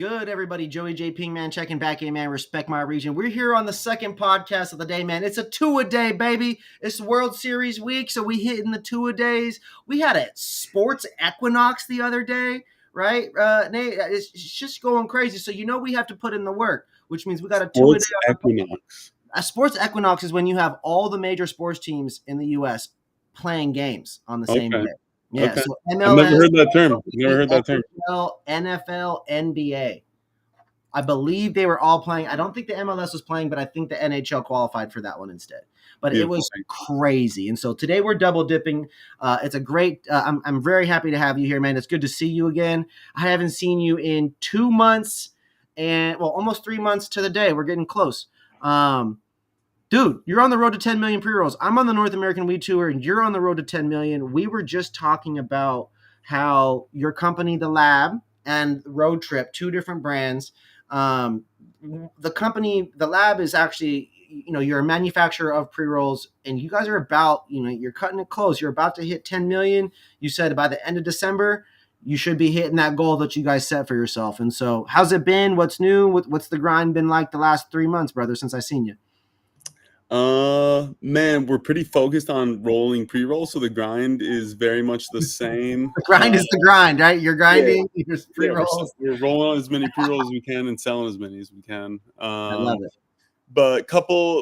Good, everybody. Joey JayPing, man, checking back in, man. Respect my region. We're here on the second podcast of the day, man. It's a two-a-day, baby. It's World Series week, so we hitting the two-a-days. We had a sports equinox the other day, right? Nate, it's just going crazy. So we have to put in the work, which means we got a two-a-day. Sports equinox. A sports equinox is when you have all the major sports teams in the U.S. playing games on the same day. Yeah, okay. so MLS, I've never heard that term. NFL, NBA. I believe they were all playing. I don't think the MLS was playing, but I think the NHL qualified for that one instead. But it was crazy. And so today we're double dipping. It's a great I'm very happy to have you here, man. It's good to see you again. I haven't seen you in 2 months and almost 3 months to the day. We're getting close. Dude, you're on the road to 10 million pre-rolls. I'm on the North American Weed Tour, and you're on the road to 10 million. We were just talking about how your company, The Lab, and Road Trip, two different brands. The Lab is actually, you're a manufacturer of pre-rolls, and you guys are about, you're cutting it close. You're about to hit 10 million. You said by the end of December, you should be hitting that goal that you guys set for yourself. And so how's it been? What's new? What's the grind been like the last 3 months, brother, since I seen you? Man, we're pretty focused on rolling pre-rolls, so the grind is very much the same. The grind is the grind, right? You're grinding, you're pre-rolls. We're rolling as many pre-rolls as we can and selling as many as we can. I love it. But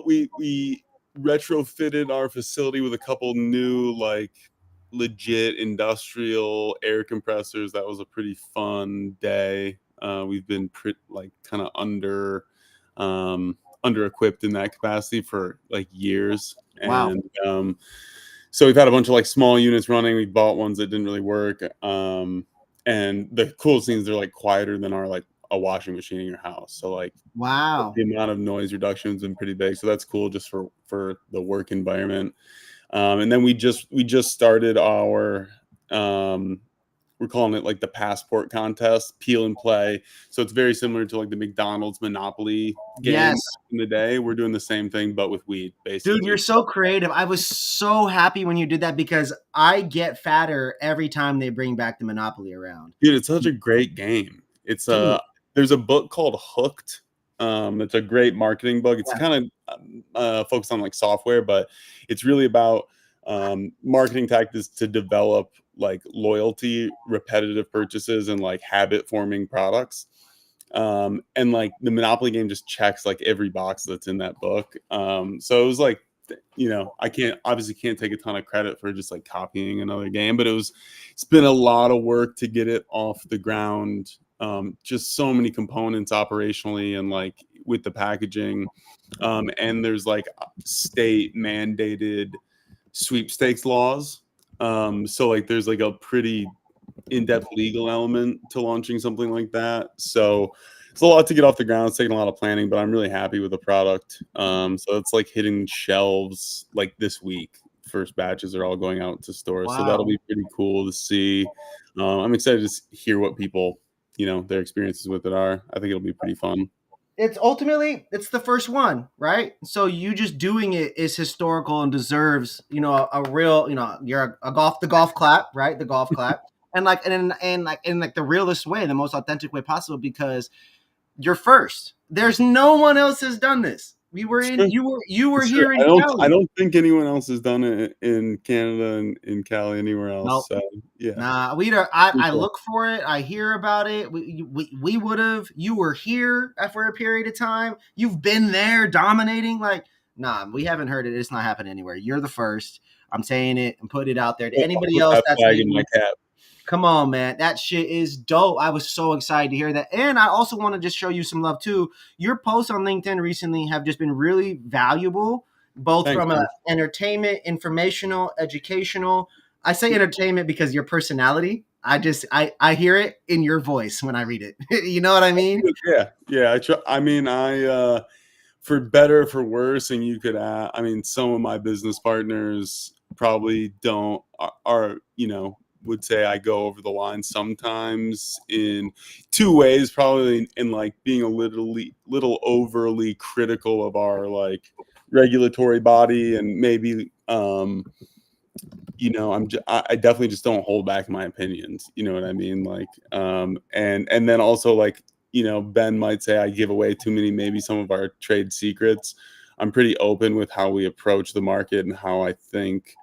we retrofitted our facility with a couple new, like, legit industrial air compressors. That was a pretty fun day. We've been kind of under equipped in that capacity for like years. Wow. And so we've had a bunch of like small units running. We bought ones that didn't really work. And the coolest thing is they're like quieter than a washing machine in your house. So like, wow, the amount of noise reduction has been pretty big. So that's cool just for the work environment. And then we just started our we're calling it like the passport contest, peel and play. So it's very similar to like the McDonald's Monopoly game. Yes. In the day. We're doing the same thing, but with weed, basically. Dude, you're so creative. I was so happy when you did that because I get fatter every time they bring back the Monopoly around. Dude, it's such a great game. It's there's a book called Hooked. It's a great marketing book. It's kind of focused on like software, but it's really about marketing tactics to develop like loyalty, repetitive purchases, and like habit forming products. And like the Monopoly game just checks like every box that's in that book. So it was like, I can't take a ton of credit for just like copying another game, but it's been a lot of work to get it off the ground. Just so many components operationally and like with the packaging. And there's like state mandated sweepstakes laws. So like there's like a pretty in-depth legal element to launching something like that. So it's a lot to get off the ground. It's taking a lot of planning, but I'm really happy with the product. So it's like hitting shelves like this week. First batches are all going out to stores. Wow. So that'll be pretty cool to see. I'm excited to hear what people, their experiences with it are. I think it'll be pretty fun. It's the first one, right? So you just doing it is historical and deserves, a real, you're the golf clap, right? The golf clap. And in the realest way, the most authentic way possible, because you're first. There's no one else has done this. You were here in Cali. I don't think anyone else has done it in Canada and in Cali anywhere else. Nope. So yeah. Nah, I look for it. I hear about it. We would have. You were here for a period of time. You've been there dominating. Like, nah, we haven't heard it. It's not happening anywhere. You're the first. I'm saying it and put it out there to anybody else. That's in my cap. Come on, man. That shit is dope. I was so excited to hear that. And I also want to just show you some love, too. Your posts on LinkedIn recently have just been really valuable, both from an entertainment, informational, educational. I say entertainment because your personality, I hear it in your voice when I read it. You know what I mean? Yeah. I for better, for worse, and you could some of my business partners probably would say I go over the line sometimes in two ways, probably in like being a little overly critical of our like regulatory body, and maybe I definitely just don't hold back my opinions. You know what I mean? Like and then also like Ben might say I give away too many, maybe some of our trade secrets. I'm pretty open with how we approach the market and how I think,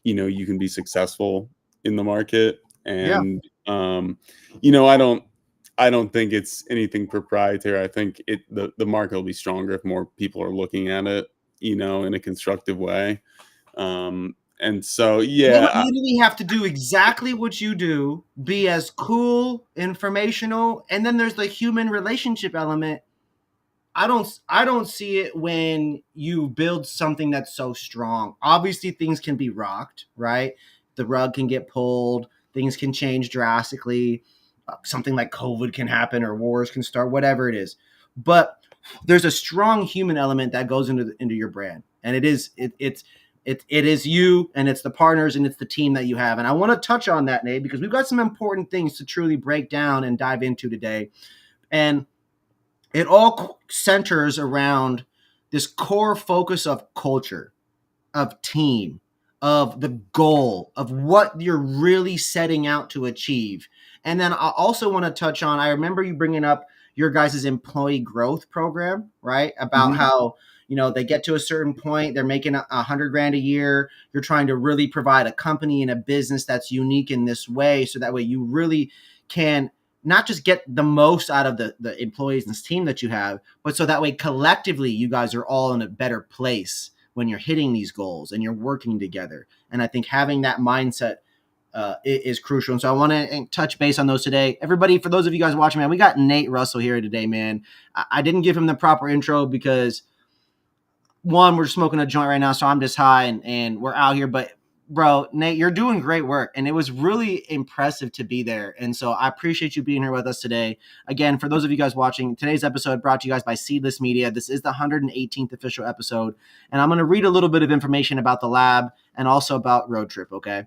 you can be successful in the market. And, I don't think it's anything proprietary. I think the market will be stronger if more people are looking at it, in a constructive way. And so, They would yeah, literally have to do exactly what you do, be as cool, informational, and then there's the human relationship element. I don't see it when you build something that's so strong. Obviously, things can be rocked, right? The rug can get pulled, things can change drastically. Something like COVID can happen or wars can start, whatever it is. But there's a strong human element that goes into your brand, and it is you, and it's the partners, and it's the team that you have. And I want to touch on that, Nate, because we've got some important things to truly break down and dive into today. And it all centers around this core focus of culture, of team, of the goal, of what you're really setting out to achieve. And then I also want to touch on, I remember you bringing up your guys' employee growth program, right? About how, they get to a certain point, they're making $100,000 a year. You're trying to really provide a company and a business that's unique in this way. So that way you really can not just get the most out of the employees and this team that you have, but so that way collectively you guys are all in a better place when you're hitting these goals and you're working together. And I think having that mindset is crucial. And so I want to touch base on those today. Everybody, for those of you guys watching, man, we got Nate Russell here today, man. I didn't give him the proper intro because, one, we're smoking a joint right now, so I'm just high and we're out here. But bro, Nate, you're doing great work, and it was really impressive to be there. And so I appreciate you being here with us today. Again, for those of you guys watching, today's episode brought to you guys by Seedless Media. This is the 118th official episode, and I'm going to read a little bit of information about the lab and also about Road Trip, okay?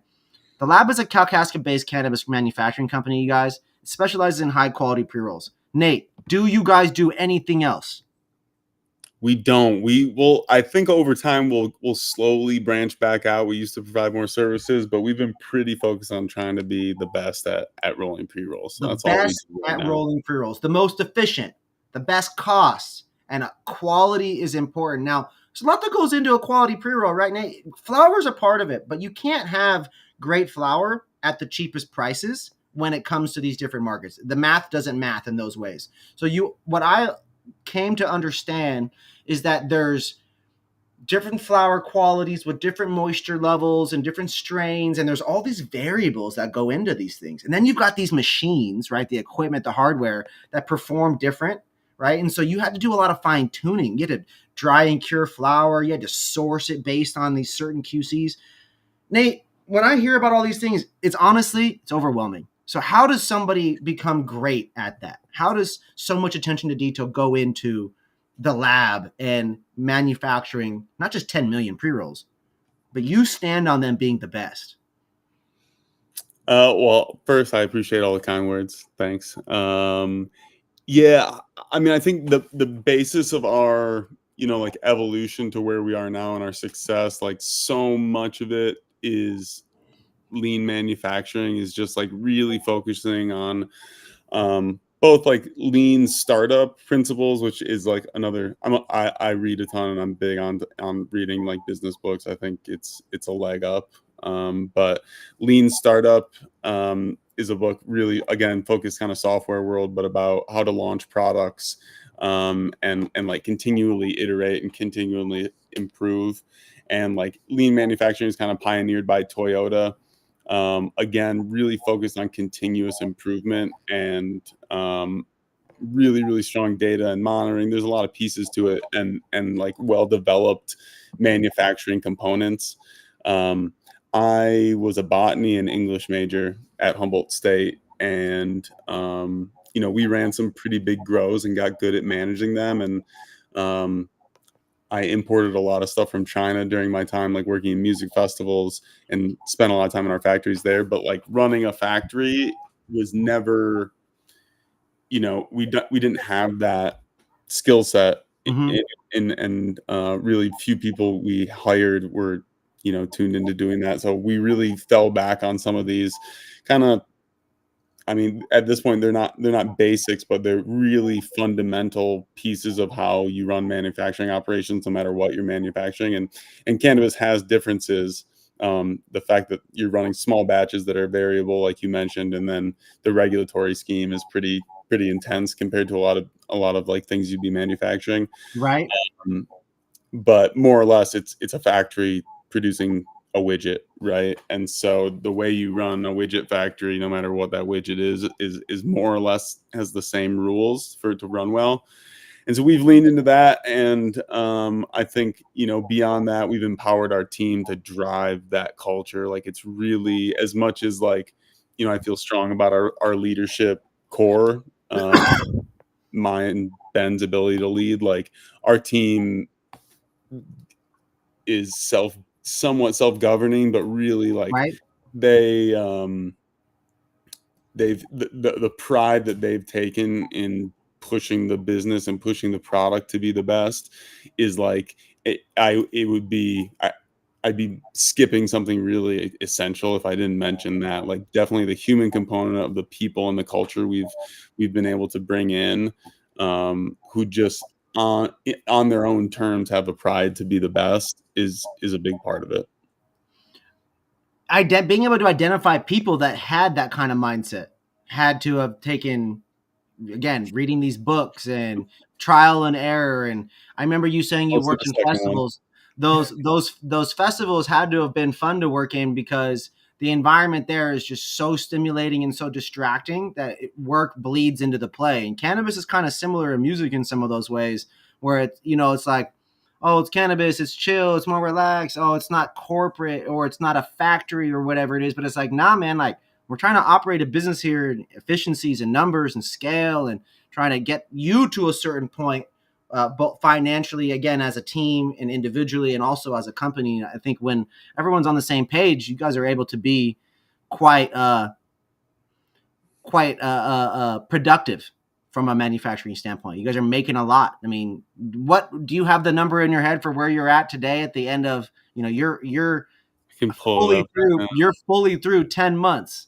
The lab is a Kalkaska-based cannabis manufacturing company, you guys. It specializes in high-quality pre-rolls. Nate, do you guys do anything else? We don't. We will. I think over time we'll slowly branch back out. We used to provide more services, but we've been pretty focused on trying to be the best at rolling pre-rolls. So that's all we do right now. Rolling pre-rolls, the most efficient, the best costs, and quality is important. Now, there's a lot that goes into a quality pre-roll, right, Nate? Flower's a part of it, but you can't have great flower at the cheapest prices when it comes to these different markets. The math doesn't math in those ways. So what I came to understand is that there's different flower qualities with different moisture levels and different strains, and there's all these variables that go into these things. And then you've got these machines, right, the equipment, the hardware that perform different, right? And so you had to do a lot of fine tuning. You had to dry and cure flower. You had to source it based on these certain QCs. Nate, when I hear about all these things, it's overwhelming. So how does somebody become great at that? How does so much attention to detail go into the lab and manufacturing not just 10 million pre-rolls, but you stand on them being the best? Well, first, I appreciate all the kind words. Thanks. Yeah, I mean, I think the basis of our, like evolution to where we are now and our success, like so much of it is lean manufacturing, is just like really focusing on both like lean startup principles, which is like another. I read a ton, and I'm big on reading like business books. I think it's a leg up. But Lean Startup is a book really, again, focused kind of software world, but about how to launch products and like continually iterate and continually improve. And like lean manufacturing is kind of pioneered by Toyota. Again, really focused on continuous improvement and really, really strong data and monitoring. There's a lot of pieces to it, and like well-developed manufacturing components. I was a botany and English major at Humboldt State, and we ran some pretty big grows and got good at managing them. And I imported a lot of stuff from China during my time, like working in music festivals, and spent a lot of time in our factories there. But like running a factory was never, we didn't have that skill set. Mm-hmm. And really few people we hired were, tuned into doing that. So we really fell back on some of these kind of, I mean, at this point, they're not basics, but they're really fundamental pieces of how you run manufacturing operations, no matter what you're manufacturing. And cannabis has differences. The fact that you're running small batches that are variable, like you mentioned, and then the regulatory scheme is pretty intense compared to a lot of like things you'd be manufacturing. Right. Um, but more or less, it's a factory producing a widget, right? And so the way you run a widget factory, no matter what that widget is more or less has the same rules for it to run well. And so we've leaned into that, and I think, you know, beyond that, we've empowered our team to drive that culture. Like, it's really, as much as, like, you know, I feel strong about our leadership core, my and Ben's ability to lead. Like, our team is somewhat self-governing, but really, like, Right. they they've the pride that they've taken in pushing the business and pushing the product to be the best is like, I'd be skipping something really essential if I didn't mention that. Like, definitely the human component of the people and the culture we've been able to bring in, who just on their own terms have the pride to be the best is a big part of it. Being able to identify people that had that kind of mindset had to have taken, again, reading these books and trial and error. And I remember you saying you Also worked the in second one. festivals. Those festivals had to have been fun to work in because the environment there is just so stimulating and so distracting that work bleeds into the play. And cannabis is kind of similar to music in some of those ways, where it's, you know, it's like, oh, it's cannabis, it's chill, it's more relaxed. Oh, it's not corporate, or it's not a factory or whatever it is. But it's like, nah, man, like, we're trying to operate a business here in efficiencies and numbers and scale, and trying to get you to a certain point, both financially, again, as a team and individually, and also as a company. I think when everyone's on the same page, you guys are able to be quite productive from a manufacturing standpoint. You guys are making a lot. I mean, what do you have the number in your head for where you're at today at the end of, you know, you're I can pull it up right you're fully through 10 months.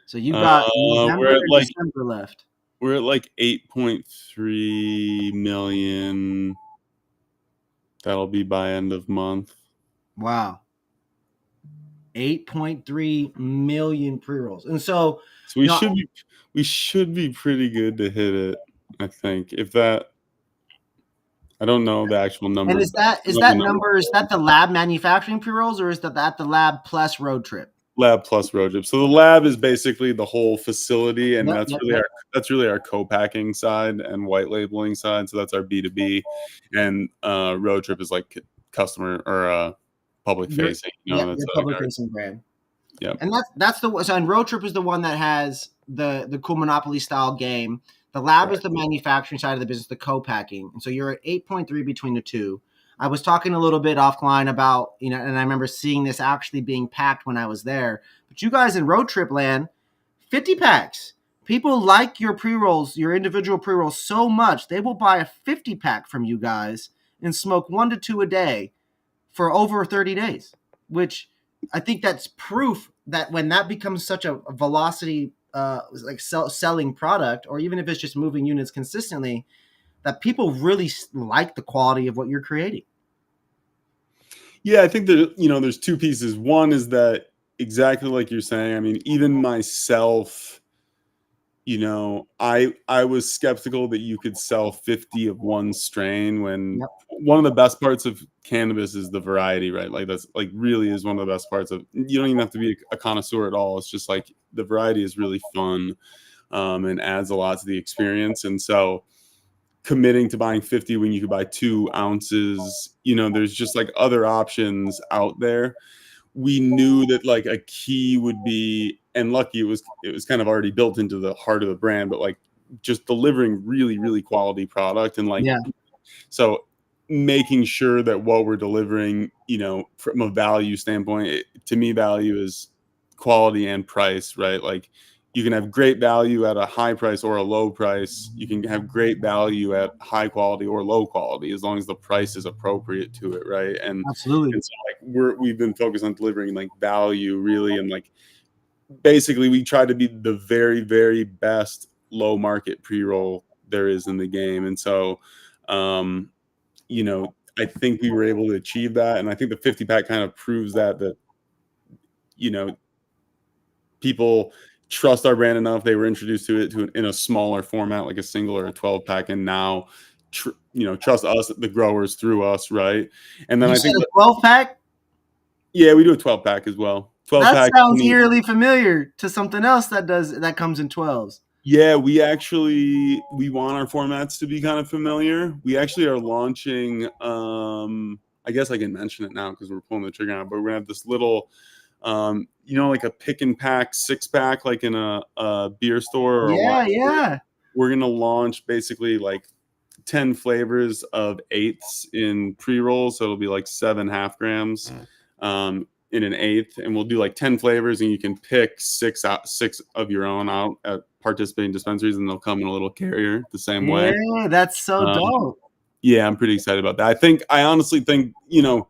So you now. got November We're at and like December left. 8.3 million. That'll be by end of month. Wow. 8.3 million pre-rolls. And so, So we should be pretty good to hit it, I think. If that, I don't know the actual number. and is that the lab manufacturing pre-rolls, or is that the lab plus road trip? Lab plus road trip. So the lab is basically the whole facility, and Yep. that's really our co-packing side and white labeling side. So that's our B2B, and road trip is like customer or public facing. You know, that's Your like public facing brand. yeah. And that's the so, and road trip is the one that has the cool Monopoly style game. The lab is Right. the manufacturing side of the business, the co-packing. And so you're at 8.3 between the two. I was talking a little bit offline about, you know, and I remember seeing this actually being packed when I was there. But you guys in road trip land, 50 packs. People like your pre-rolls, your individual pre-rolls so much, they will buy a 50 pack from you guys and smoke 1 to 2 a day for over 30 days, which I think that's proof that when that becomes such a velocity, like selling product, or even if it's just moving units consistently, that people really like the quality of what you're creating. Yeah, I think that, you know, there's two pieces. One is that, exactly like you're saying, I mean, even myself, you know, I was skeptical that you could sell 50 of one strain, when Yep. one of the best parts of cannabis is the variety, right? Like, that's like really is one of the best parts of, you don't even have to be a connoisseur at all. It's just like the variety is really fun, and adds a lot to the experience. And so committing to buying 50 when you could buy 2 ounces, you know, there's just like other options out there. We knew that like a key would be, and lucky it was kind of already built into the heart of the brand, but like just delivering really quality product, and like, Yeah, so making sure that what we're delivering, you know, from a value standpoint, to me, value is quality and price, right? Like, you can have great value at a high price or a low price. You can have great value at high quality or low quality, as long as the price is appropriate to it, right? And absolutely. so like we've been focused on delivering like value really, and like basically we try to be the very, very best low market pre-roll there is in the game. And so, you know, I think we were able to achieve that. And I think the 50 pack kind of proves that, you know, people trust our brand enough. They were introduced to it in a smaller format, like a single or a 12 pack. And now, you know, trust us, the growers, through us. Right. And then You I said think a 12 pack? Yeah, we do a 12 pack as well. 12 That pack. sounds eerily familiar to something else that comes in 12s. Yeah, we want our formats to be kind of familiar. We actually are launching, I guess I can mention it now because we're pulling the trigger on it, but we're gonna have this little, you know, like a pick and pack 6-pack, like in a beer store or a wine store. Yeah. We're gonna launch basically like 10 flavors of 8ths in pre-rolls, so it'll be like 7 half grams. In an 8th, and we'll do like 10 flavors, and you can pick 6 of your own out at participating dispensaries, and they'll come in a little carrier the same way. Yeah, that's so dope. Yeah, I'm pretty excited about that. I honestly think, you know,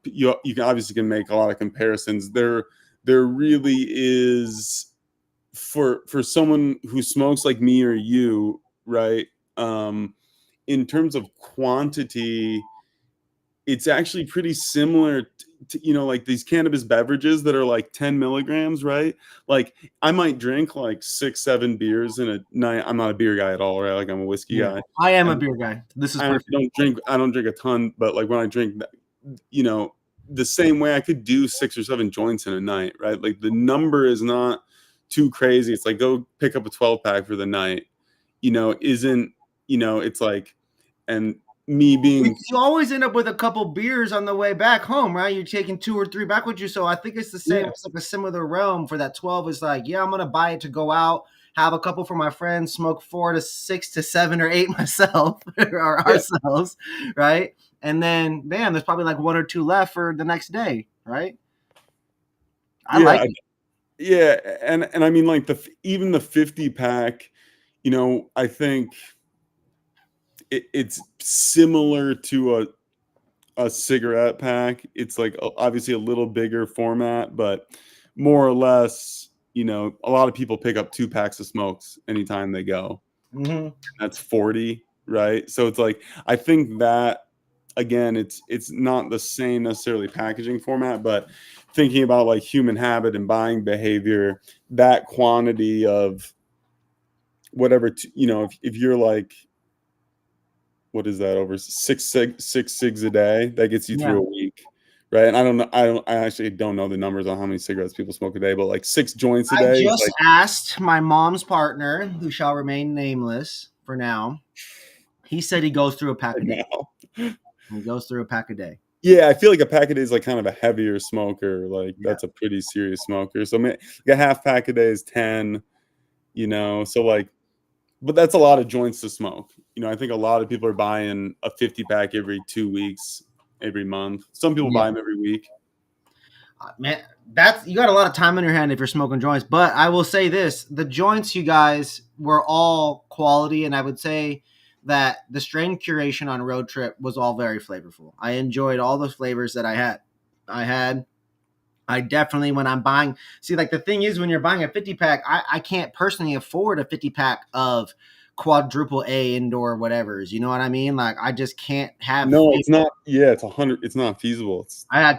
you can obviously can make a lot of comparisons. There really is, for someone who smokes like me or you, right? In terms of quantity, it's actually pretty similar to, you know, like these cannabis beverages that are like 10 milligrams, right? Like I might drink like 6-7 beers in a night. I'm not a beer guy at all, right? Like I'm a whiskey guy. I am a beer guy. This is perfect. I don't drink a ton, but like when I drink, you know, the same way I could do 6 or 7 joints in a night, right? Like the number is not too crazy. It's like go pick up a 12 pack for the night, you know, isn't, you know, it's like, and me being, you always end up with a couple beers on the way back home, right? You're taking 2 or 3 back with you. So I think it's the same. Yeah. It's like a similar realm for that 12. It's like, yeah, I'm going to buy it to go out, have a couple for my friends, smoke 4 to 6 to 7 or 8 myself or ourselves, right? And then, bam, there's probably like 1 or 2 left for the next day, right? I like it. Yeah, and I mean, like even the 50 pack, you know, I think it's similar to a cigarette pack. It's like obviously a little bigger format, but more or less, you know, a lot of people pick up 2 packs of smokes anytime they go. Mm-hmm. That's 40, right? So it's like, I think that, again, it's not the same necessarily packaging format, but thinking about like human habit and buying behavior, that quantity of whatever, you know, if you're like, what is that, over six cigs a day, that gets you through a week, right? And I actually don't know the numbers on how many cigarettes people smoke a day, but like 6 joints a day. I just asked my mom's partner, who shall remain nameless for now. He said he goes through a pack a day. He goes through a pack a day. Yeah, I feel like a pack a day is like kind of a heavier smoker. Like that's a pretty serious smoker. So like a half pack a day is 10, you know, so like, but that's a lot of joints to smoke. You know, I think a lot of people are buying a 50 pack every 2 weeks, every month. Some people buy them every week. Man, you got a lot of time on your hand if you're smoking joints. But I will say this: the joints, you guys, were all quality, and I would say that the strain curation on Road Trip was all very flavorful. I enjoyed all the flavors that I had. I definitely, when I'm buying, see, like the thing is, when you're buying a 50 pack, I can't personally afford a 50 pack of quadruple A indoor whatevers. You know what I mean? Like I just can't have. No, it's not. Yeah, it's 100. It's not feasible. I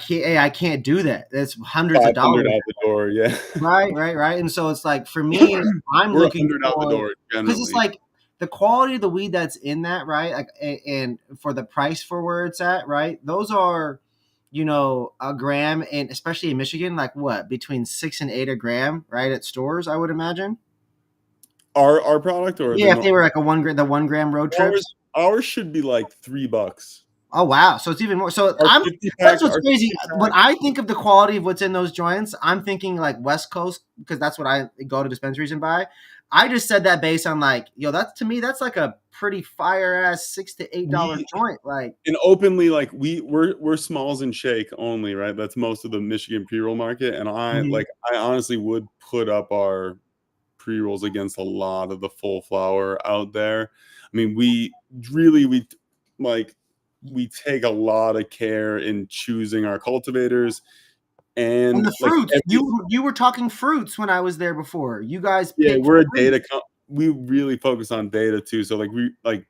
can't do that. That's hundreds of dollars out the door. Yeah. Right. And so it's like, for me, I'm looking out the door because it's like the quality of the weed that's in that, right? Like, and for the price for where it's at, right? Those are, you know, a gram, and especially in Michigan, like what, between 6 and 8 a gram, right, at stores, I would imagine. Our product, or if they were like the 1 gram Road Trips, ours should be like $3. Oh wow! So it's even more. So that's what's crazy. When I think of the quality of what's in those joints, I'm thinking like West Coast, because that's what I go to dispensaries and buy. I just said that based on like, yo, that's, to me, that's like a pretty fire ass $6 to $8 joint. Like, and openly, like we're smalls and shake only, right? That's most of the Michigan pre-roll market, and I honestly would put up our pre-rolls against a lot of the full flower out there. I mean, we take a lot of care in choosing our cultivators, And And the like fruits, you were talking fruits when I was there before. You guys picked we're a fruit. we really focus on data too. So like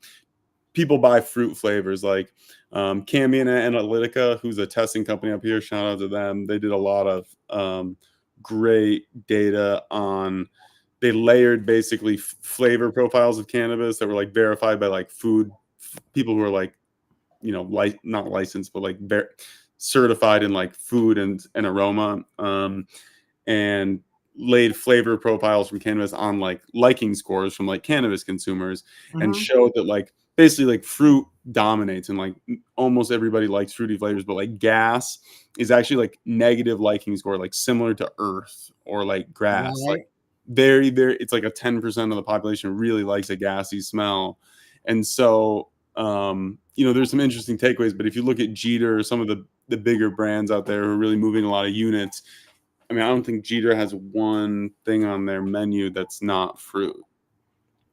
people buy fruit flavors like Cambia Analytica, who's a testing company up here. Shout out to them. They did a lot of great data on. They layered basically flavor profiles of cannabis that were like verified by like people who are like, like not licensed, but like certified in like food and aroma, and laid flavor profiles from cannabis on like liking scores from like cannabis consumers, and showed that like basically like fruit dominates and like almost everybody likes fruity flavors, but like gas is actually like negative liking score, like similar to earth or like grass. Right. Like very, it's like a 10% of the population really likes a gassy smell. And so there's some interesting takeaways, but if you look at Jeter or some of the bigger brands out there who are really moving a lot of units, I mean, I don't think Jeter has one thing on their menu that's not fruit.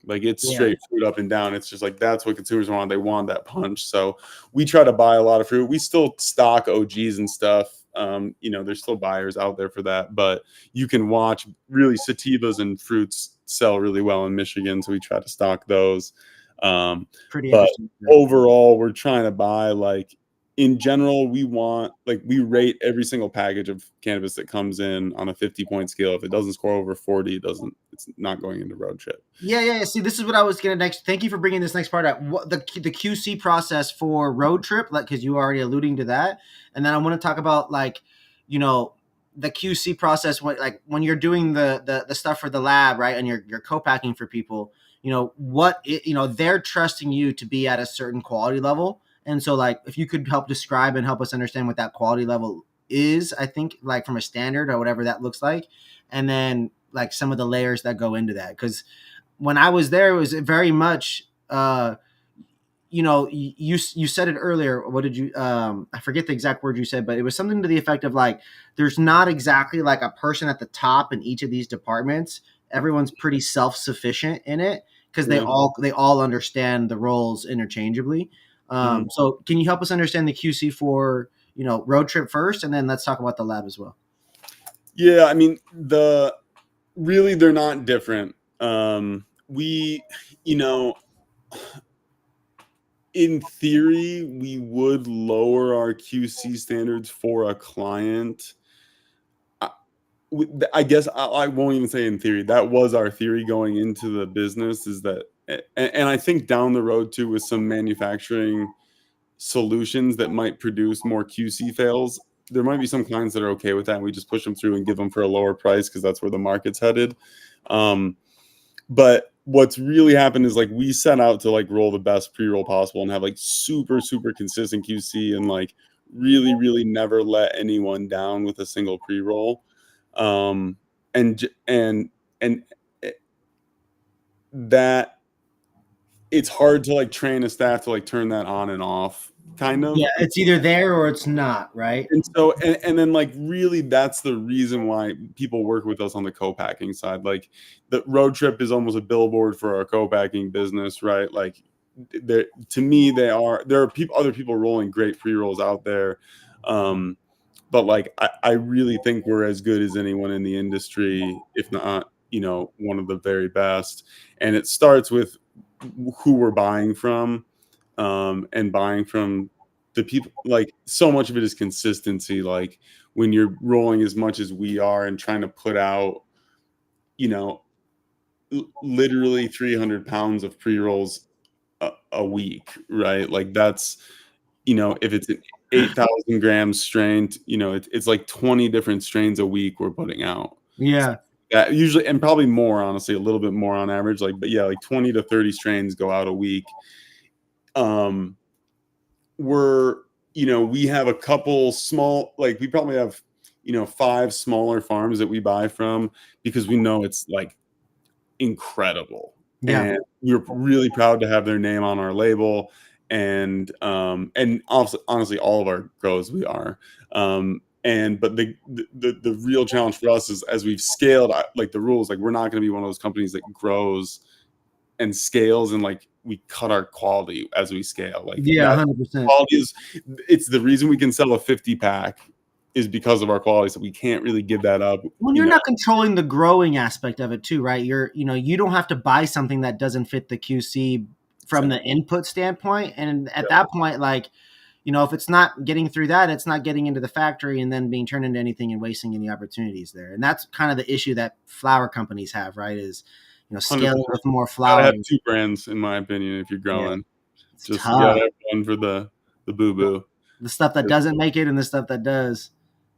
Like it's straight fruit up and down. It's just like that's what consumers want. They want that punch. So we try to buy a lot of fruit. We still stock OGs and stuff. There's still buyers out there for that, but you can watch really sativas and fruits sell really well in Michigan. So we try to stock those. Pretty But interesting. overall, we're trying to buy like, in general, we rate every single package of cannabis that comes in on a 50-point scale. If it doesn't score over 40, it's not going into road trip. Yeah. See, this is what I was gonna next. Thank you for bringing this next part up. What the QC process for road trip, like, because you were already alluding to that, and then I want to talk about like, the QC process when you're doing the stuff for the lab, right, and you're co-packing for people. They're trusting you to be at a certain quality level. And so, like, if you could help describe and help us understand what that quality level is, I think, like, from a standard or whatever that looks like, and then like some of the layers that go into that. Because when I was there, it was very much, you said it earlier. What did you? I forget the exact word you said, but it was something to the effect of like, there's not exactly like a person at the top in each of these departments. Everyone's pretty self-sufficient in it because they all understand the roles interchangeably. So can you help us understand the QC for, road trip first, and then let's talk about the lab as well. Yeah, I mean, they're not different. In theory, we would lower our QC standards for a client. I guess I won't even say in theory. That was our theory going into the business, is that, and I think down the road too, with some manufacturing solutions that might produce more QC fails, there might be some clients that are okay with that, and we just push them through and give them for a lower price because that's where the market's headed. But what's really happened is like we set out to like roll the best pre-roll possible and have like super consistent QC, and like really never let anyone down with a single pre-roll. And that it's hard to like train a staff to like turn that on and off, kind of. Yeah, it's either there or it's not, right? And so, and then like really, that's the reason why people work with us on the co-packing side. Like the road trip is almost a billboard for our co-packing business, right? Like to me, there are other people rolling great pre-rolls out there. But like, I really think we're as good as anyone in the industry, if not, one of the very best. And it starts with who we're buying from, and buying from the people. Like so much of it is consistency. Like when you're rolling as much as we are and trying to put out, literally 300 pounds of pre-rolls a week, right? Like that's, if it's an 8,000 grams strain, it's like 20 different strains a week we're putting out. Yeah. That usually, and probably more, honestly, a little bit more on average. Like, but yeah, like 20 to 30 strains go out a week. We have a couple small, like we probably have, 5 smaller farms that we buy from because we know it's like incredible. Yeah. And we're really proud to have their name on our label. And also, honestly, all of our grows we are. But the real challenge for us is, as we've scaled, like the rules, like we're not going to be one of those companies that grows and scales and like we cut our quality as we scale. Like 100%. quality it's the reason we can sell a 50 pack is because of our quality. So we can't really give that up. Well, you're not controlling the growing aspect of it too, right? You don't have to buy something that doesn't fit the QC from the input standpoint. And at that point, like, if it's not getting through that, it's not getting into the factory and then being turned into anything and wasting any opportunities there. And that's kind of the issue that flower companies have, right? Is, scaling with more flower. Gotta have two brands, in my opinion, if you're growing. Yeah, just you gotta have one for the boo-boo. The stuff that doesn't make it and the stuff that does.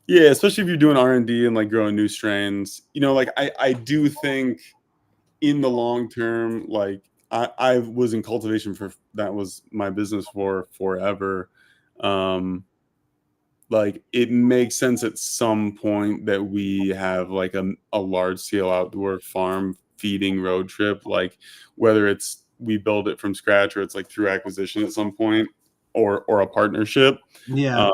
Yeah, especially if you're doing R&D and like growing new strains. Like I do think in the long term, like I was in cultivation that was my business for forever. Like it makes sense at some point that we have like a large scale outdoor farm feeding road trip, like whether it's we build it from scratch or it's like through acquisition at some point or a partnership. Yeah.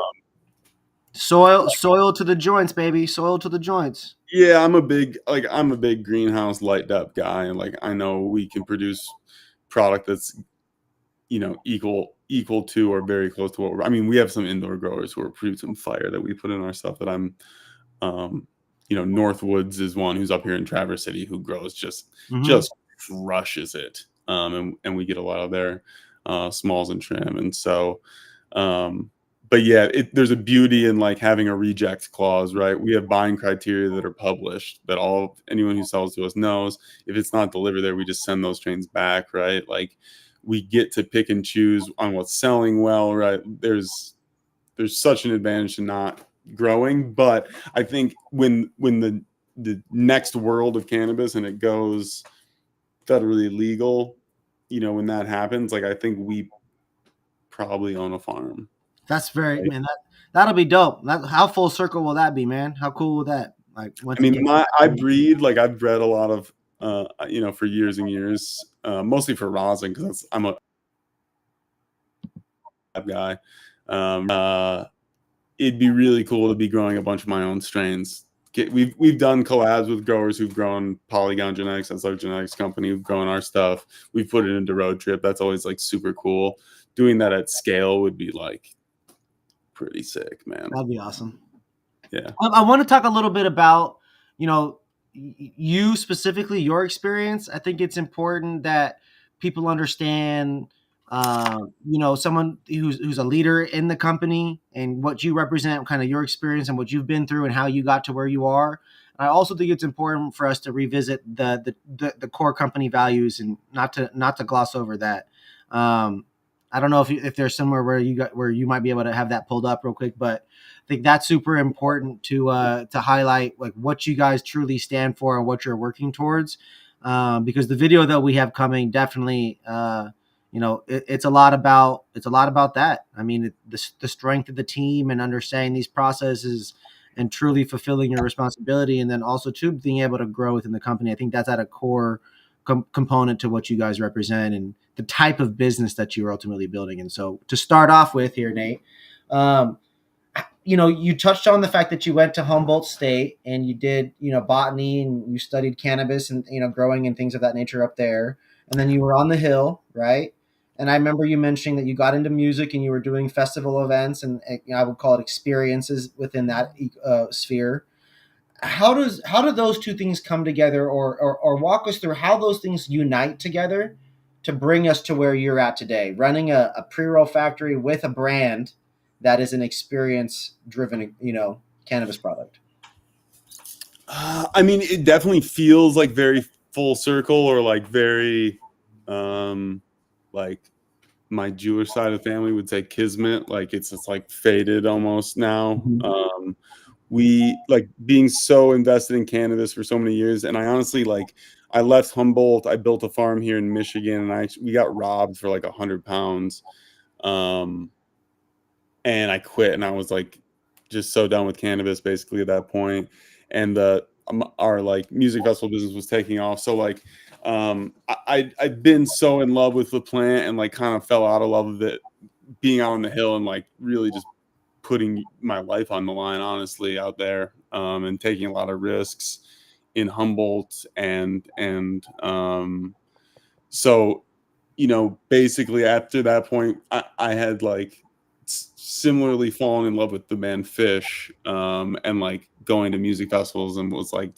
Soil to the joints, baby. Soil to the joints. Yeah, I'm a big greenhouse light up guy, and like I know we can produce product that's equal to or very close to what we have some indoor growers who are producing fire that we put in our stuff that I'm Northwoods is one who's up here in Traverse City who grows just crushes it. And we get a lot of their smalls and trim. And so but yeah, there's a beauty in like having a reject clause, right? We have buying criteria that are published that anyone who sells to us knows. If it's not delivered there, we just send those trains back, right? Like we get to pick and choose on what's selling well, right? There's such an advantage to not growing, but I think when the next world of cannabis and it goes federally legal, when that happens, like I think we probably own a farm. That's very, man. That'll be dope. How full circle will that be, man? How cool will that? Like, I breed. Like I've bred a lot of, for years and years, mostly for rosin because I'm a guy. It'd be really cool to be growing a bunch of my own strains. We've done collabs with growers who've grown Polygon Genetics. That's our genetics company who've grown our stuff. We've put it into Road Trip. That's always like super cool. Doing that at scale would be like pretty sick, man. That'd be awesome. Yeah. I want to talk a little bit about, you specifically, your experience. I think it's important that people understand, someone who's a leader in the company and what you represent, kind of your experience and what you've been through and how you got to where you are. And I also think it's important for us to revisit the core company values and not to gloss over that. I don't know if there's somewhere where you might be able to have that pulled up real quick, but I think that's super important to highlight like what you guys truly stand for and what you're working towards. Because the video that we have coming definitely, it's a lot about that. I mean, the strength of the team and understanding these processes and truly fulfilling your responsibility, and then also too being able to grow within the company. I think that's at a core component to what you guys represent and the type of business that you're ultimately building. And so to start off with here, Nate, you touched on the fact that you went to Humboldt State and you did, botany and you studied cannabis and, growing and things of that nature up there. And then you were on the Hill, right? And I remember you mentioning that you got into music and you were doing festival events and I would call it experiences within that sphere. How do those two things come together or walk us through how those things unite together to bring us to where you're at today, running a pre-roll factory with a brand that is an experience-driven, cannabis product? It definitely feels like very full circle or like very, like my Jewish side of the family would say kismet. Like it's like faded almost now. Mm-hmm. We like being so invested in cannabis for so many years. And I honestly I left Humboldt. I built a farm here in Michigan and we got robbed for like 100 pounds. And I quit and I was like, just so done with cannabis basically at that point. And our like music festival business was taking off. So like, I'd been so in love with the plant and like kind of fell out of love with it being out on the Hill and like really just putting my life on the line, honestly, out there, and taking a lot of risks in Humboldt. And so, basically after that point, I had like similarly fallen in love with the band Fish, and like going to music festivals, and was like,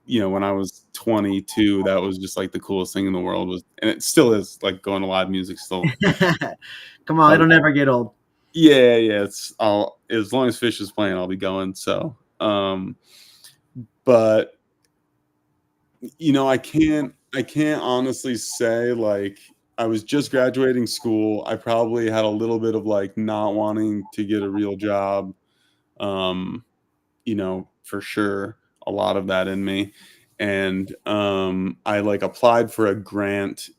when I was 22, that was just like the coolest thing in the world, and it still is, like going to live music still. Come on, it'll never get old. Yeah, as long as Fish is playing, I'll be going. So, but I can't honestly say, like, I was just graduating school. I probably had a little bit of like not wanting to get a real job. For sure, a lot of that in me. And I like applied for a grant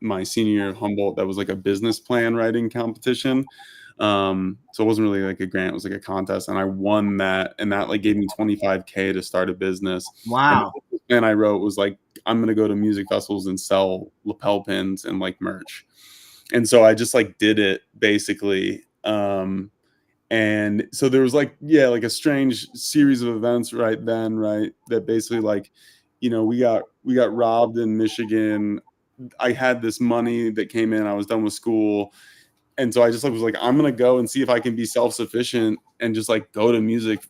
my senior year of Humboldt that was like a business plan writing competition. So it wasn't really like a grant, it was like a contest, and I won that, and that like gave me $25K to start a business. Wow. And the plan I wrote was like, I'm gonna go to music festivals and sell lapel pins and like merch. And so I just like did it basically. And so there was like a strange series of events right then, right, that basically like, we got robbed in Michigan. I had this money that came in, I was done with school, and so I just was like, I'm gonna go and see if I can be self-sufficient and just like go to music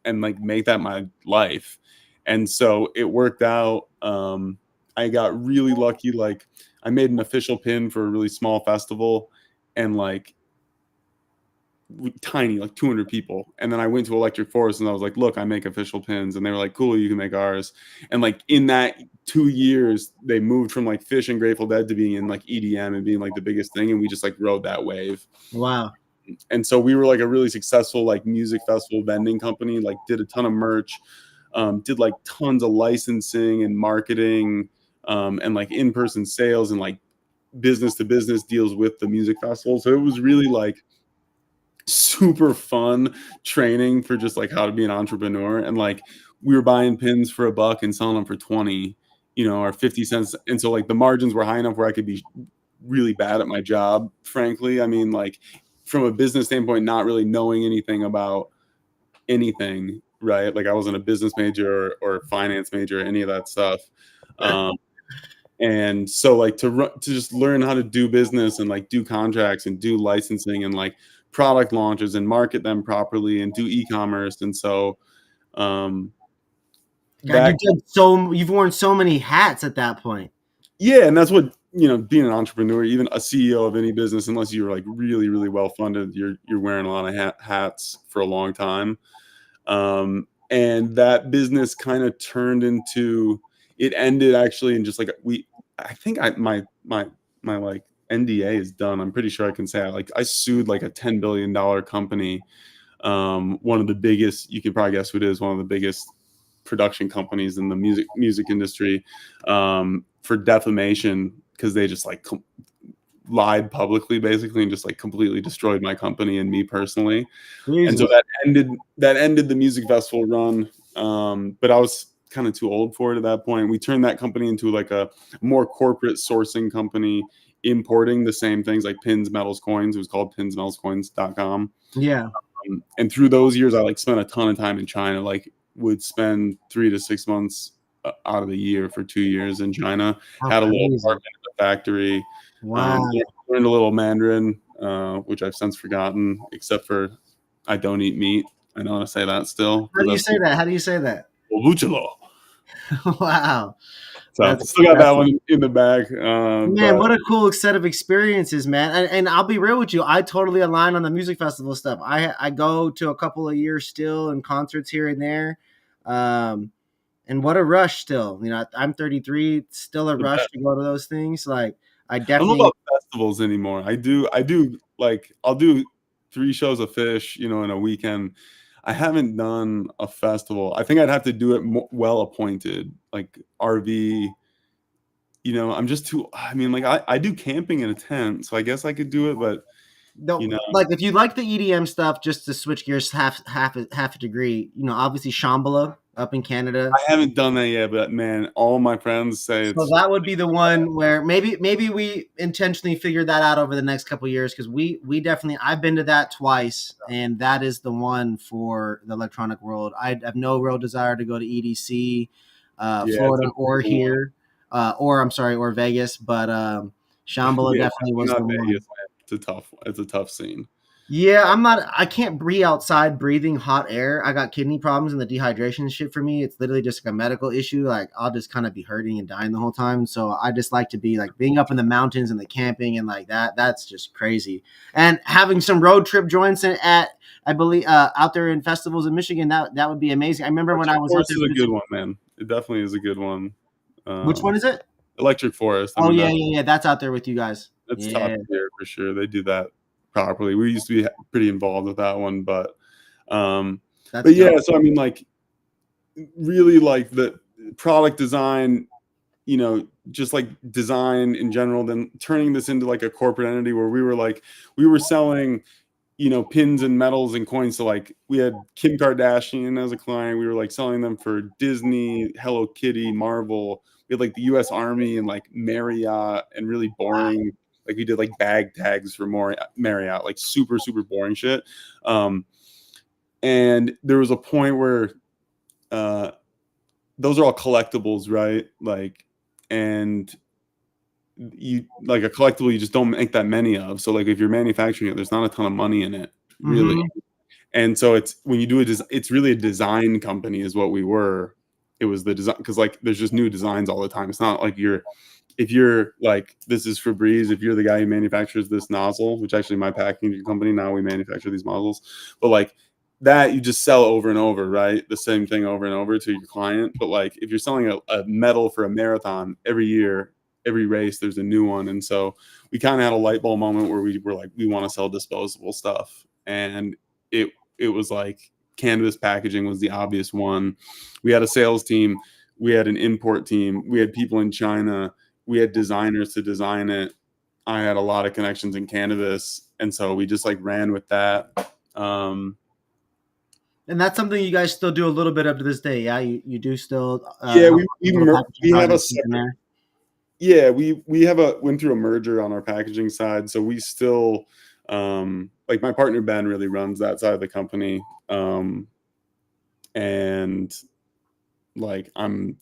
and like make that my life. And so it worked out. I got really lucky. Like, I made an official pin for a really small festival, and like tiny, like 200 people. And then I went to Electric Forest and I was like, look, I make official pins. And they were like, cool, you can make ours. And like in that 2 years, they moved from like Fish and Grateful Dead to being in like EDM and being like the biggest thing. And we just like rode that wave. Wow. And so we were like a really successful like music festival vending company, like did a ton of merch, did like tons of licensing and marketing, and like in-person sales and like business to business deals with the music festival. So it was really like super fun training for just like how to be an entrepreneur. And like we were buying pins for $1 and selling them for 20, or 50 cents. And so like the margins were high enough where I could be really bad at my job, frankly. I mean, like from a business standpoint, not really knowing anything about anything, right? Like I wasn't a business major or finance major, any of that stuff. And so like to just learn how to do business and like do contracts and do licensing and like product launches and market them properly and do e-commerce. And so God, you've worn so many hats at that point. Yeah, and that's what, being an entrepreneur, even a CEO of any business, unless you're like really, really well funded, you're wearing a lot of hats for a long time. And that business kind of turned into, it ended actually in just like I think my like NDA is done. I'm pretty sure I can say I sued like a $10 billion company, one of the biggest, you can probably guess who it is, one of the biggest production companies in the music industry, for defamation, because they just like lied publicly basically and just like completely destroyed my company and me personally. Jesus. And so that ended the music festival run. But I was kind of too old for it at that point. We turned that company into like a more corporate sourcing company, importing the same things like pins, metals, coins. It was called pinsmetalscoins.com. Yeah. And through those years, I like spent a ton of time in China, like would spend 3 to 6 months out of the year for 2 years in China. Had a little apartment in the factory. Wow. Learned a little Mandarin, which I've since forgotten, except for I don't eat meat. I know how to say that still. How do you say that? Wow. So still got that one in the bag. Man, what a cool set of experiences, man. And I'll be real with you. I totally align on the music festival stuff. I go to a couple of years still and concerts here and there. And what a rush still. I'm 33, still a rush to go to those things. Like I definitely don't know about festivals anymore. I do like I'll do 3 shows of Fish, in a weekend. I haven't done a festival. I think I'd have to do it well appointed, like RV. I'm just too. I mean, like I do camping in a tent, so I guess I could do it. But like if you like the EDM stuff, just to switch gears half a degree. Obviously Shambhala up in Canada. I haven't done that yet, but man, all my friends say so that would be the one where maybe we intentionally figured that out over the next couple of years, because we definitely, I've been to that twice, and that is the one for the electronic world. I have no real desire to go to EDC, Florida or here, or Vegas, but Shambhala definitely was the one. It's a tough scene. Yeah, I can't breathe outside breathing hot air. I got kidney problems and the dehydration shit for me. It's literally just like a medical issue. Like I'll just kind of be hurting and dying the whole time. So I just like to be like being up in the mountains and the camping and like that. That's just crazy. And having some road trip joints at, I believe, out there in festivals in Michigan, that would be amazing. I remember when I was out Forest there. is a good one, man. It definitely is a good one. Which one is it? Electric Forest. I Oh mean, yeah. That's out there with you guys. that's top Yeah, tier for sure. They do that properly. We used to be pretty involved with that one, but that's yeah. dope. So I mean, like, really, like the product design, you know, just like design in general, then turning this into like a corporate entity where we were selling, you know, pins and medals and coins. So like we had Kim Kardashian as a client. We were like selling them for Disney, Hello Kitty, Marvel. We had like the US Army and like Marriott and really boring. Like we did like bag tags for more Marriott, like super, super boring shit. And there was a point where those are all collectibles, right? Like, and you like a collectible you just don't make that many of. So like if you're manufacturing it, there's not a ton of money in it, really. Mm-hmm. And so it's when you do it's really a design company is what we were. It was the design because like there's just new designs all the time. It's not like if you're like this is Febreze, if you're the guy who manufactures this nozzle, which actually my packaging company now we manufacture these nozzles, but like that you just sell over and over, right? The same thing over and over to your client. But like if you're selling a medal for a marathon every year, every race, there's a new one. And so we kind of had a light bulb moment where we were like, we want to sell disposable stuff. And it was like cannabis packaging was the obvious one. We had a sales team, we had an import team, we had people in China, we had designers to design it. I had a lot of connections in cannabis, and so we just like ran with that. And that's something you guys still do a little bit of to this day. Yeah, you do still. Yeah, Packaging we have a projects in separate. there. Yeah, we have went through a merger on our packaging side, so we still like my partner Ben really runs that side of the company, and like I'm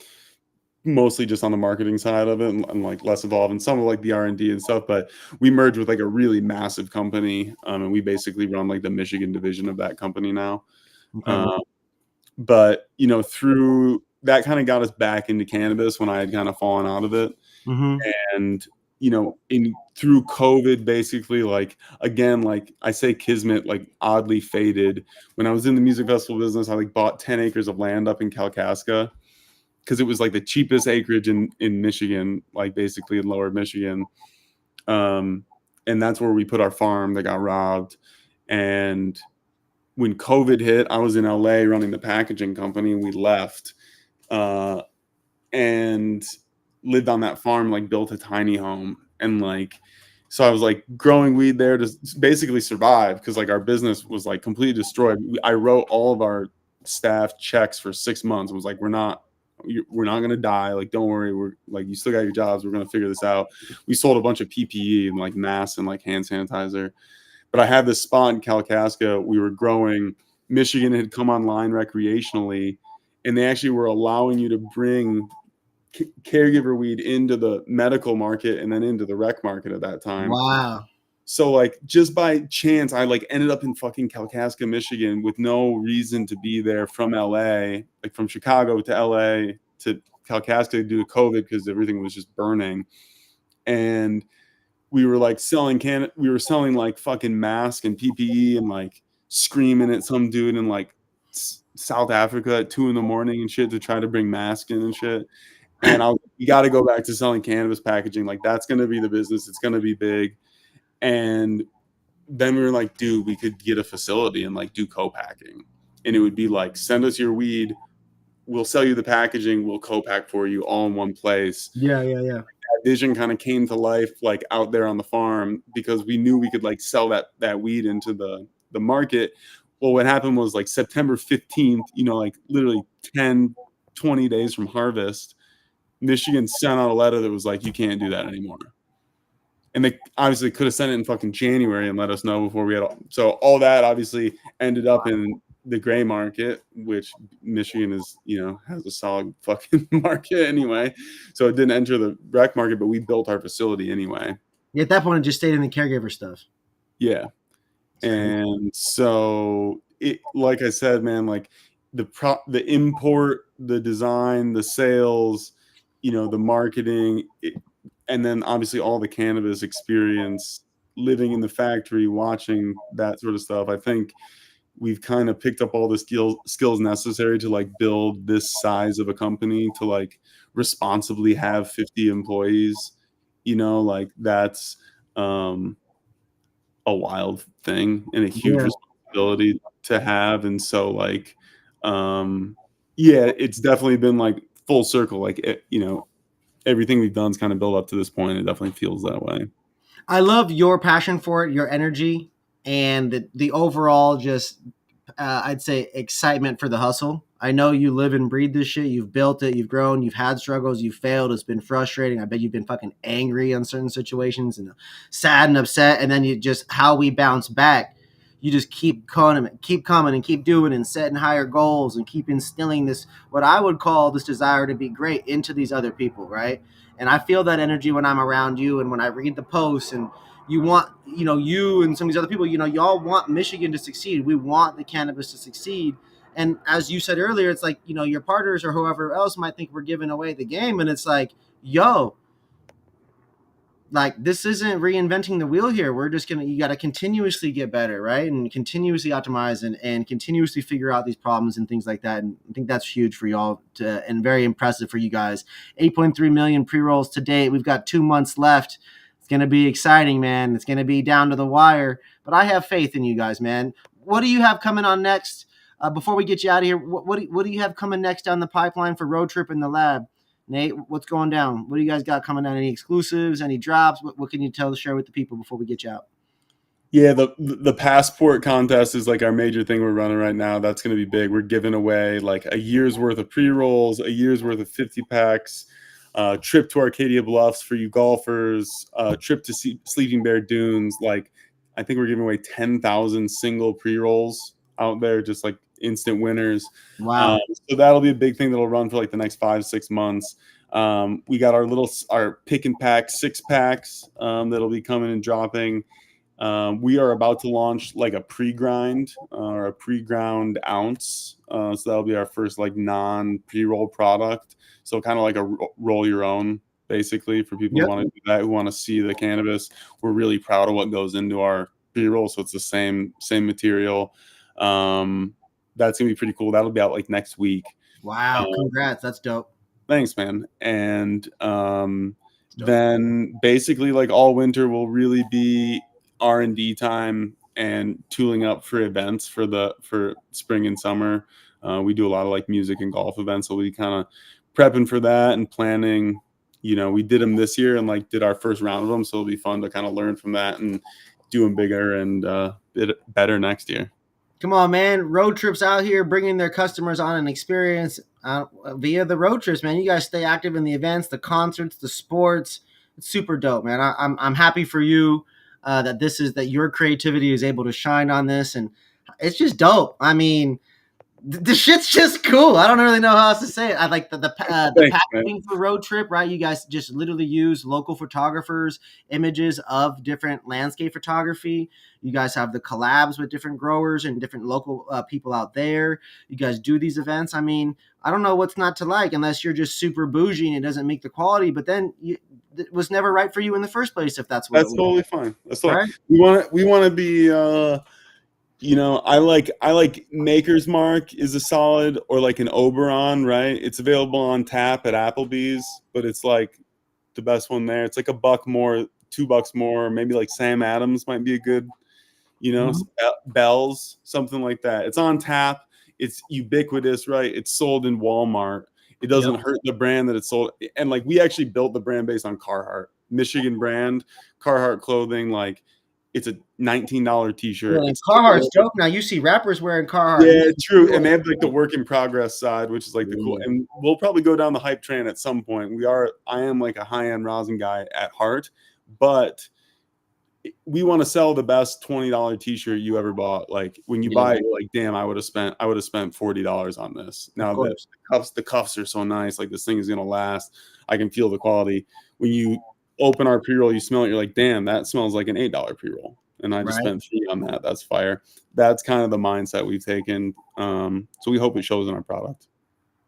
mostly just on the marketing side of it and like less involved in some of like the R&D and stuff. But we merged with like a really massive company, and we basically run like the Michigan division of that company now. Okay. Um, but you know, through that kind of got us back into cannabis when I had kind of fallen out of it. Mm-hmm. And you know, in through COVID, basically, like again, like I say kismet, like oddly faded. When I was in the music festival business, I like bought 10 acres of land up in Kalkaska because it was like the cheapest acreage in Michigan, like basically in lower Michigan. And that's where we put our farm that got robbed. And when COVID hit, I was in LA running the packaging company, and we left. And lived on that farm, like built a tiny home. And like, so I was like growing weed there to basically survive because like our business was like completely destroyed. I wrote all of our staff checks for 6 months. It was like, we're not going to die. Like, don't worry. We're like, you still got your jobs. We're going to figure this out. We sold a bunch of PPE and like masks and like hand sanitizer. But I had this spot in Kalkaska. We were growing. Michigan had come online recreationally, and they actually were allowing you to bring caregiver weed into the medical market and then into the rec market at that time. Wow. So like just by chance, I like ended up in fucking Kalkaska, Michigan with no reason to be there from LA, like from Chicago to LA to Kalkaska due to COVID because everything was just burning. And we were like we were selling like fucking masks and PPE and like screaming at some dude in like South Africa at 2 a.m. and shit to try to bring masks in and shit. And you got to go back to selling cannabis packaging. Like that's going to be the business. It's going to be big. And then we were like, dude, we could get a facility and like do co-packing. And it would be like, send us your weed. We'll sell you the packaging. We'll co-pack for you all in one place. Yeah. That vision kind of came to life like out there on the farm because we knew we could like sell that weed into the market. Well, what happened was like September 15th, you know, like literally 10, 20 days from harvest, Michigan sent out a letter that was like, you can't do that anymore. And they obviously could have sent it in fucking January and let us know before we had so all that obviously ended up in the gray market, which Michigan is, you know, has a solid fucking market anyway. So it didn't enter the rec market, but we built our facility anyway. Yeah, at that point, it just stayed in the caregiver stuff. Yeah. And so it, like I said, man, like the import, the design, the sales, the marketing, and then obviously all the cannabis experience, living in the factory, watching that sort of stuff. I think we've kind of picked up all the skills necessary to like build this size of a company, to like responsibly have 50 employees. Like that's a wild thing and a huge responsibility to have. And so like yeah, it's definitely been like full circle. Like everything we've done's kind of built up to this point. It definitely feels that way. I love your passion for it, your energy, and the overall just I'd say excitement for the hustle. I know you live and breathe this shit. You've built it. You've grown. You've had struggles. You've failed. It's been frustrating. I bet you've been fucking angry on certain situations and sad and upset. And then you just how we bounce back. You just keep coming, and keep doing and setting higher goals and keep instilling this what I would call this desire to be great into these other people, right? And I feel that energy when I'm around you and when I read the posts and you want, you and some of these other people, y'all want Michigan to succeed. We want the cannabis to succeed. And as you said earlier, it's like, your partners or whoever else might think we're giving away the game. And it's like, yo, like this isn't reinventing the wheel here. We're just you got to continuously get better, right? And continuously optimize and continuously figure out these problems and things like that. And I think that's huge for y'all and very impressive for you guys. 8.3 million pre-rolls to date. We've got 2 months left. It's going to be exciting, man. It's going to be down to the wire, but I have faith in you guys, man. What do you have coming on next? Before we get you out of here, what do you have coming next down the pipeline for Road Trip in the Lab? Nate, what's going down? What do you guys got coming down? Any exclusives, share with the people before we get you out? Yeah, the passport contest is like our major thing we're running right now. That's going to be big. We're giving away like a year's worth of pre-rolls, a year's worth of 50 packs, trip to Arcadia Bluffs for you golfers, trip to Sleeping Bear Dunes. Like I think we're giving away 10,000 single pre-rolls out there, just like instant winners. Wow. So that'll be a big thing that'll run for like the next 5-6 months. We got our pick and pack 6-packs that'll be coming and dropping. We are about to launch like a pre-grind or a pre-ground ounce. So that'll be our first like non-pre-roll product. So kind of like a roll your own, basically, for people who want to do that, who want to see the cannabis. We're really proud of what goes into our pre-roll. So it's the same material. That's gonna be pretty cool. That'll be out like next week. Wow, congrats. That's dope. Thanks, man. And then basically like all winter will really be R&D time and tooling up for events for spring and summer. We do a lot of like music and golf events, so we kind of prepping for that and planning. We did them this year and like did our first round of them, so it'll be fun to kind of learn from that and do them bigger and better next year. Come on, man. Road Trips out here bringing their customers on an experience via the road trips, man. You guys stay active in the events, the concerts, the sports. It's super dope, man. I'm happy for you that your creativity is able to shine on this, and it's just dope. I mean, the shit's just cool. I don't really know how else to say it. I like the packaging for Road Trip, right? You guys just literally use local photographers, images of different landscape photography. You guys have the collabs with different growers and different local people out there. You guys do these events. I mean, I don't know what's not to like unless you're just super bougie and it doesn't make the quality, but then it was never right for you in the first place if that's what that's totally fine. That's totally right? We want to be I like Maker's Mark is a solid, or like an Oberon, right? It's available on tap at Applebee's, but it's like the best one there. It's like $1 more, $2 more, maybe like Sam Adams might be a good, Bell's, something like that. It's on tap. It's ubiquitous, right? It's sold in Walmart. It doesn't hurt the brand that it's sold. And like we actually built the brand based on Carhartt, Michigan brand, Carhartt clothing, like. It's a $19 t-shirt. Yeah, Carhartt's dope. Now you see rappers wearing Carhartt. Yeah, true. And they have like the work in progress side, which is like the cool. And we'll probably go down the hype train at some point. I am like a high-end rosin guy at heart, but we want to sell the best $20 t-shirt you ever bought. Like when you buy it, you're like, damn, I would have spent $40 on this. Now the cuffs are so nice. Like this thing is gonna last. I can feel the quality. When you open our pre-roll, you smell it, you're like, damn, that smells like an $8 pre-roll. and I just spent 3 on that. That's fire. That's kind of the mindset we've taken. So we hope it shows in our product.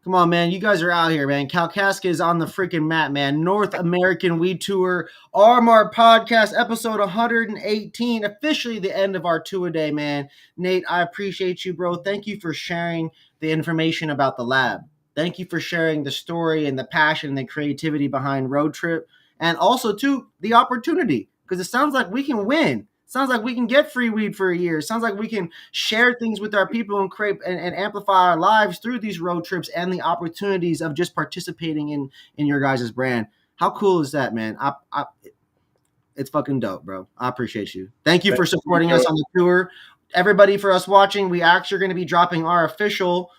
Come on, man. You guys are out here, man. Kalkaska is on the freaking map, man. North American Weed Tour, RMR Podcast, episode 118. Officially the end of our two-a-day, man. Nate, I appreciate you, bro. Thank you for sharing the information about the lab. Thank you for sharing the story and the passion and the creativity behind Road Trip. And also, too, the opportunity. Because it sounds like we can win. Sounds like we can get free weed for a year. Sounds like we can share things with our people and create and amplify our lives through these road trips and the opportunities of just participating in your guys' brand. How cool is that, man? It's fucking dope, bro. I appreciate you. Thank you for supporting us on the tour. Everybody, for us watching, we actually are going to be dropping our official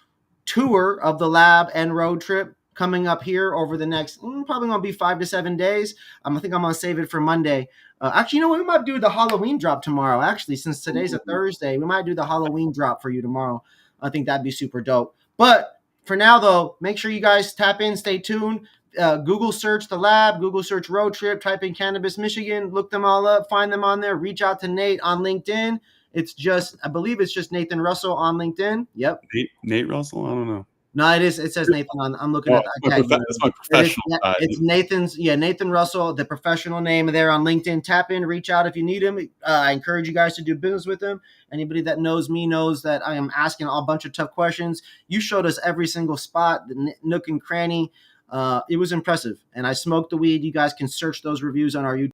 tour of the lab and road trip coming up here over the next probably going to be 5 to 7 days. I think I'm going to save it for Monday. Actually, you know what? We might do the Halloween drop tomorrow. Actually, since today's a Thursday, we might do the Halloween drop for you tomorrow. I think that'd be super dope. But for now, though, make sure you guys tap in, stay tuned. Google search the lab, Google search road trip, type in Cannabis Michigan, look them all up, find them on there, reach out to Nate on LinkedIn. It's just, I believe it's just Nathan Russell on LinkedIn. Yep. Nate Russell? I don't know. No, it is. It says Nathan on. I'm looking at that. That's my professional side. It's Nathan's. Yeah, Nathan Russell, the professional name there on LinkedIn. Tap in, reach out if you need him. I encourage you guys to do business with him. Anybody that knows me knows that I am asking a bunch of tough questions. You showed us every single spot, the nook and cranny. It was impressive, and I smoked the weed. You guys can search those reviews on our YouTube.